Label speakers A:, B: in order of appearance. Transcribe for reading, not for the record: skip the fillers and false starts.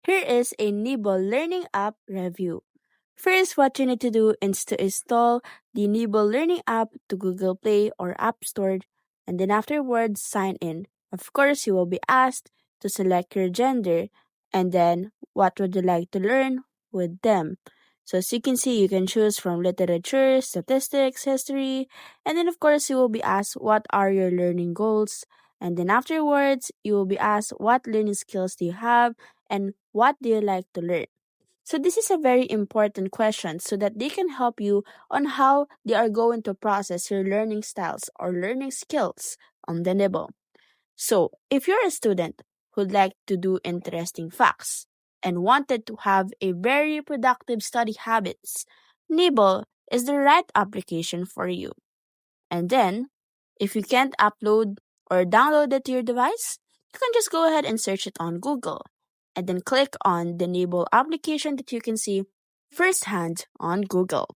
A: Here is a Nibble Learning app review. First, what you need to do is to install the Nibble Learning app to Google Play or App Store, and then afterwards sign in. Of course, you will be asked to select your gender and then what would you like to learn with them. So as you can see, you can choose from literature, statistics, history, and then of course you will be asked what are your learning goals, and then afterwards you will be asked what learning skills do you have and what do you like to learn. So this is a very important question so that they can help you on how they are going to process your learning styles or learning skills on the Nibble. So if you're a student who'd like to do interesting facts and wanted to have a very productive study habits, Nibble is the right application for you. And then, if you can't upload or download it to your device, you can just go ahead and search it on Google and then click on the Nibble application that you can see firsthand on Google.